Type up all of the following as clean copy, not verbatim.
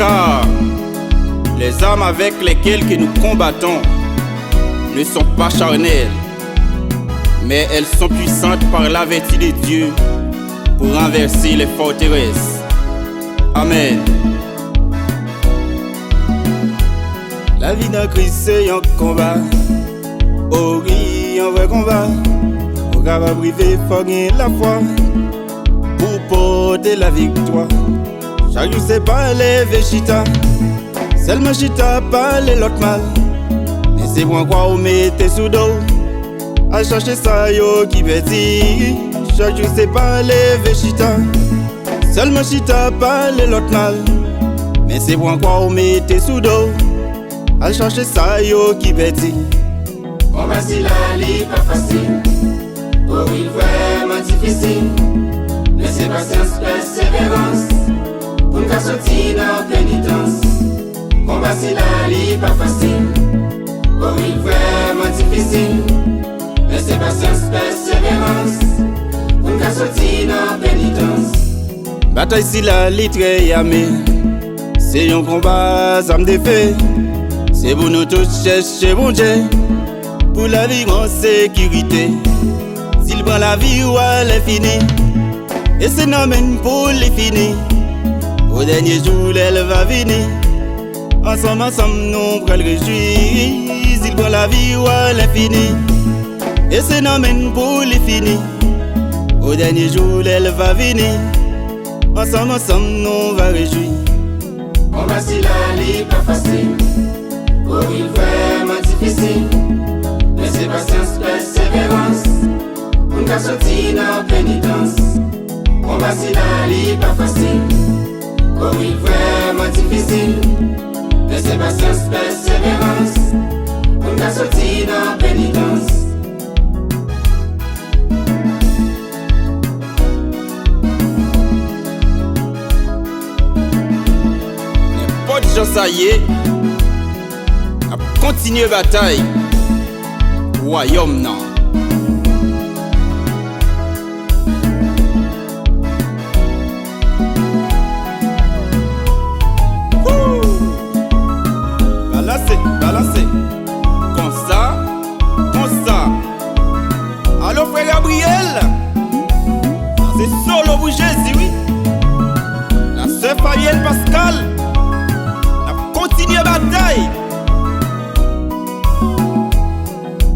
car les armes avec lesquelles que nous combattons ne sont pas charnelles, mais elles sont puissantes par la vertu de Dieu pour renverser les forteresses. Amen. La vie d'un Christ c'est un combat, oh oui, un vrai combat. Au capable privé, faut gagner la foi pour porter la victoire. Chaque jour c'est pas lever chita, seulement chita parler l'autre mal. Mais c'est pour quoi on mette sous dos, à chercher ça yo qui petit. Chaque jour c'est pas lever chita, seulement chita parler l'autre mal. Mais c'est pour quoi on mette sous dos, à chercher ça yo qui petit. Combat si la vie pas facile, pour il vraiment difficile. Laissez patience, persévérance, pour nous sortir dans la pénitence. Combat si la vie pas facile, pour il vraiment difficile. Laissez patience, persévérance, pour nous sortir dans la pénitence. Bataille si la vie très yamé, c'est un combat, ça me défait. C'est pour nous tous chercher bon Dieu, pour la vie en sécurité. S'il prend la vie ou elle est finie, et c'est non même pour les finis. Au dernier jour elle va venir, ensemble nous prenons le réjouir. S'il prend la vie ou elle est finie, et c'est non même pour les finis. Au dernier jour elle va venir, ensemble nous va réjouir. Combat si la vie pas facile, pour il vraiment difficile. Laissez patience, persévérance, pour nous sortir dans la pénitence. Combat si la vie pas facile, pour il vraiment difficile. Laissez patience, persévérance, pour nous sortir dans la pénitence. N'importe gens ça y est, à continuer bataille, royaume non. Balancez, comme ça. Allô frère Gabriel, c'est solo pour Jésus, oui. La sœur Fabienne Pascal, a continué bataille.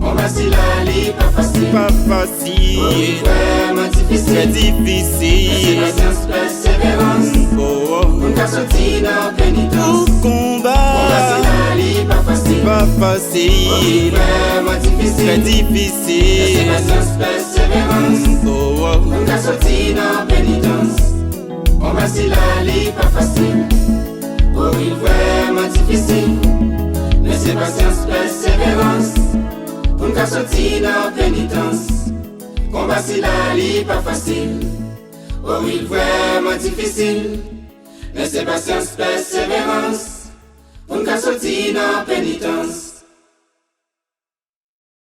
Combat si la vie pas facile, vraiment difficile, très difficile. Laissez patience, persévérance, pour nous sortir dans la pénitence. Combat si la vie pas facile, vraiment difficile, très difficile. Laissez patience, persévérance, pour nous sortir dans la pénitence. Combat si la vie pas facile, pour il vraiment difficile. Laissez patience, persévérance, pour nous sortir dans la pénitence. Combat si la vie pas facile, pour il vraiment difficile. Laissez patience, persévérance, pour nous sortir dans la pénitence.